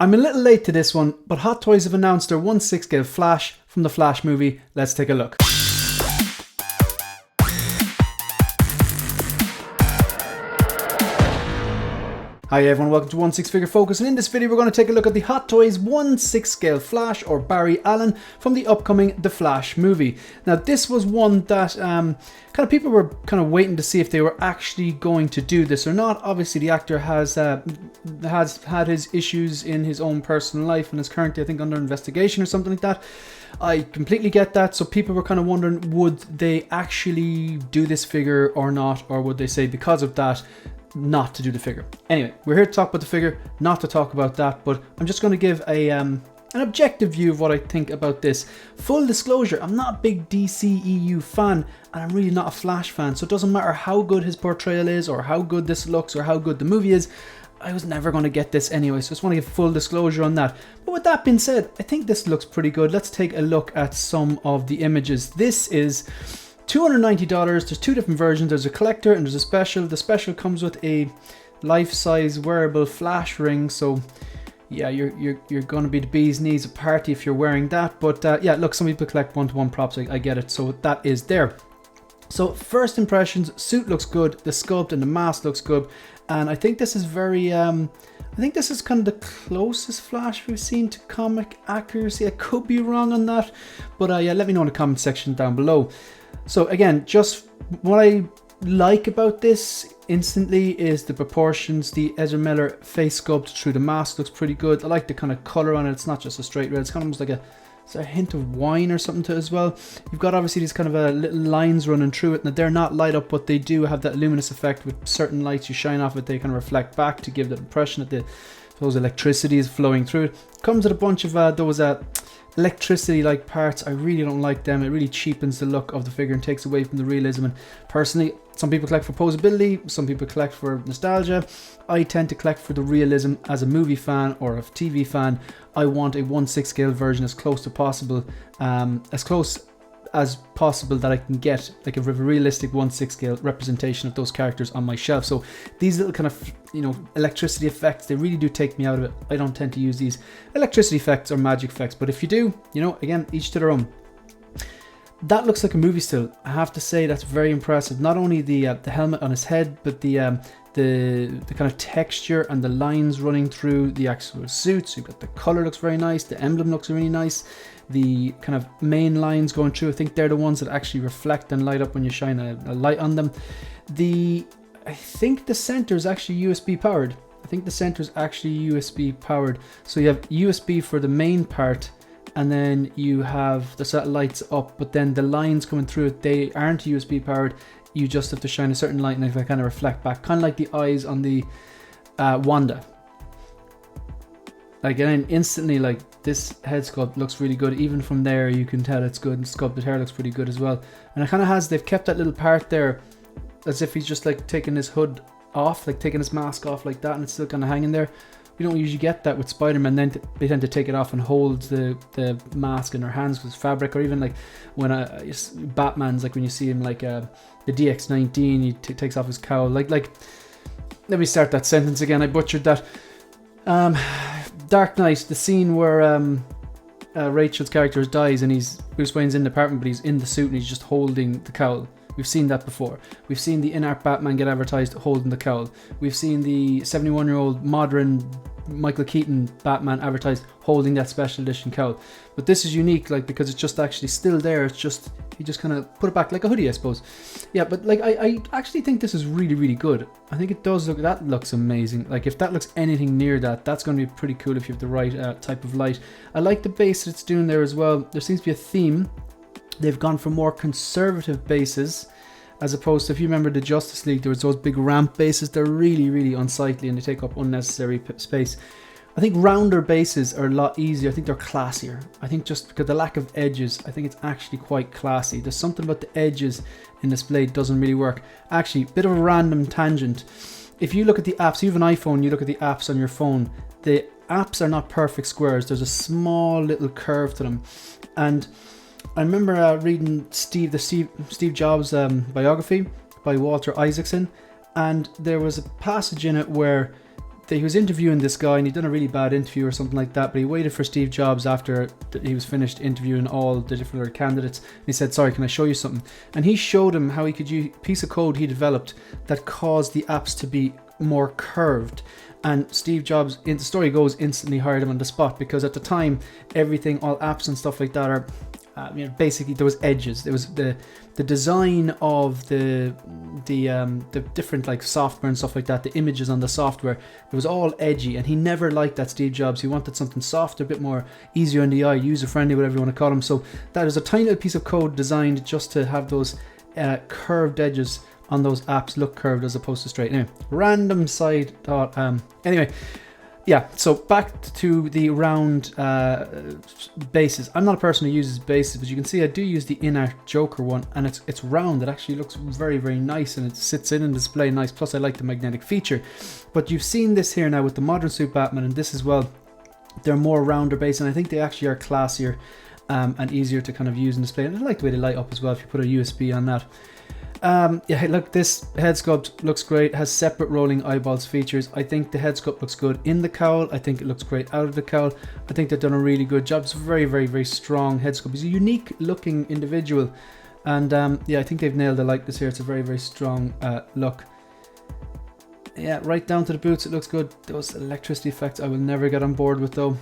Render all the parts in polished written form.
I'm a little late to this one, but Hot Toys have announced their 1/6 scale Flash from the Flash movie. Let's take a look. Hi everyone, welcome to 1/6 Figure Focus, and in this video we're going to take a look at the Hot Toys 1/6 scale Flash, or Barry Allen, from the upcoming The Flash movie. Now this was one that kind of people were kind of waiting to see if they were actually going to do this or not. Obviously the actor has had his issues in his own personal life and is currently, I think, under investigation or something like that. I completely get that, so people were kind of wondering, would they actually do this figure or not, or would they say because of that not to do the figure. Anyway, we're here to talk about the figure, not to talk about that, but I'm just going to give an objective view of what I think about this. Full disclosure, I'm not a big DCEU fan, and I'm really not a Flash fan, so it doesn't matter how good his portrayal is, or how good this looks, or how good the movie is. I was never going to get this anyway, so I just want to give full disclosure on that. But with that being said, I think this looks pretty good. Let's take a look at some of the images. This is $290. There's two different versions. There's a collector and there's a special. The special comes with a life-size wearable Flash ring, so yeah, you're going to be the bee's knees a party if you're wearing that. But yeah, look, some people collect one-to-one props. I get it. So that is there. So first impressions, suit looks good. The sculpt and the mask looks good, and I think this is very I think this is kind of the closest Flash we've seen to comic accuracy. I could be wrong on that, but yeah, let me know in the comment section down below. So again, just what I like about this instantly is the proportions. The Ezra Miller face sculpt through the mask looks pretty good. I like the kind of color on it. It's not just a straight red. It's kind of almost like a hint of wine or something to it as well. You've got obviously these kind of little lines running through it. Now they're not light up, but they do have that luminous effect with certain lights you shine off it. They kind of reflect back to give the impression that those electricity is flowing through it. Comes with a bunch of those electricity like parts. I really don't like them. It really cheapens the look of the figure and takes away from the realism. And personally, some people collect for posability, some people collect for nostalgia. I tend to collect for the realism. As a movie fan or a TV fan, I want a 1/6 scale version as close to possible, as close as possible that I can get, like a realistic 1/6 scale representation of those characters on my shelf. So these little kind of, electricity effects, they really do take me out of it. I don't tend to use these electricity effects or magic effects, but if you do, again, each to their own. That looks like a movie still. I have to say that's very impressive. Not only the helmet on his head, but the kind of texture and the lines running through the actual suits. You've got the color looks very nice. The emblem looks really nice. The kind of main lines going through, I think they're the ones that actually reflect and light up when you shine a light on them. I think the center is actually USB powered. So you have USB for the main part, and then you have the satellites up, but then the lines coming through it, they aren't USB powered. You just have to shine a certain light and they kind of reflect back, kind of like the eyes on the Wanda. Again, instantly, like, this head sculpt looks really good. Even from there you can tell it's good, and sculpted hair looks pretty good as well. And it kind of they've kept that little part there as if he's just like taking his hood off, like taking his mask off like that, and it's still kind of hanging there. We don't usually get that with Spider-Man. Then they tend to take it off and hold the mask in their hands with fabric, or even like when Batman's, like when you see him like the DX-19, he takes off his cowl. Like let me start that sentence again. I butchered that. Dark Knight, the scene where Rachel's character dies and Bruce Wayne's in the apartment, but he's in the suit and he's just holding the cowl. We've seen that before. We've seen the in-art Batman get advertised holding the cowl. We've seen the 71-year-old modern Michael Keaton Batman advertised holding that special edition cowl. But this is unique, like, because it's just actually still there. It's just, he just kind of put it back like a hoodie, I suppose. Yeah, but like I actually think this is really, really good. I think it does look, that looks amazing. Like, if that looks anything near that, that's going to be pretty cool if you have the right type of light. I like the base that it's doing there as well. There seems to be a theme. They've gone for more conservative bases, as opposed to, if you remember the Justice League, there was those big ramp bases. They're really, really unsightly and they take up unnecessary space. I think rounder bases are a lot easier. I think they're classier. I think just because the lack of edges, I think it's actually quite classy. There's something about the edges in this blade doesn't really work. Actually, bit of a random tangent. If you look at the apps, you have an iPhone, you look at the apps on your phone, the apps are not perfect squares. There's a small little curve to them. And I remember reading Steve Jobs biography by Walter Isaacson, and there was a passage in it where he was interviewing this guy, and he'd done a really bad interview or something like that, but he waited for Steve Jobs after he was finished interviewing all the different other candidates, and he said, sorry, can I show you something? And he showed him how he could use a piece of code he developed that caused the apps to be more curved. And Steve Jobs, in the story goes, instantly hired him on the spot, because at the time, everything, all apps and stuff like that are, basically there was edges. There was the design of the different like software and stuff like that. The images on the software, it was all edgy, and he never liked that, Steve Jobs. He wanted something softer, a bit more easier on the eye, user friendly, whatever you want to call them. So that is a tiny little piece of code designed just to have those curved edges on those apps look curved as opposed to straight. Anyway, random side thought. Anyway, yeah, so back to the round bases. I'm not a person who uses bases, but you can see I do use the InArt Joker one, and it's round. It actually looks very, very nice, and it sits in and display nice. Plus, I like the magnetic feature. But you've seen this here now with the Modern Suit Batman, and this as well. They're more rounder base, and I think they actually are classier and easier to kind of use and display. And I like the way they light up as well if you put a USB on that. Yeah, look, this head sculpt looks great, has separate rolling eyeballs features. I think the head sculpt looks good in the cowl. I think it looks great out of the cowl. I think they've done a really good job. It's a very, very, very strong head sculpt. He's a unique looking individual, and yeah, I think they've nailed the likeness here. It's a very, very strong look. Yeah, right down to the boots, it looks good. Those electricity effects I will never get on board with though.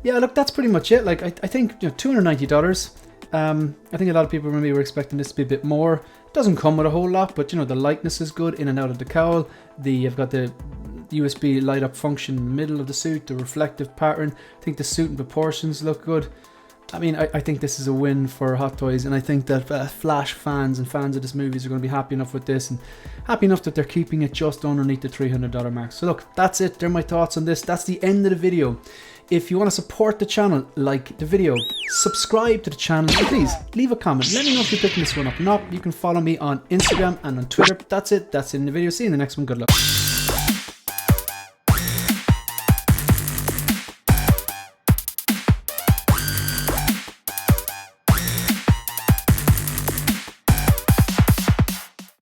Yeah, look, that's pretty much it. Like, I think, $290. I think a lot of people maybe were expecting this to be a bit more. It doesn't come with a whole lot, but the lightness is good in and out of the cowl. I've got the USB light up function in the middle of the suit, the reflective pattern. I think the suit and proportions look good. I mean, I think this is a win for Hot Toys, and I think that Flash fans and fans of this movies are going to be happy enough with this, and happy enough that they're keeping it just underneath the $300 mark. So look, that's it. They're my thoughts on this. That's the end of the video. If you want to support the channel, like the video, subscribe to the channel, and please leave a comment. Let me know if you're picking this one up or not. You can follow me on Instagram and on Twitter. That's it. That's it in the video. See you in the next one. Good luck.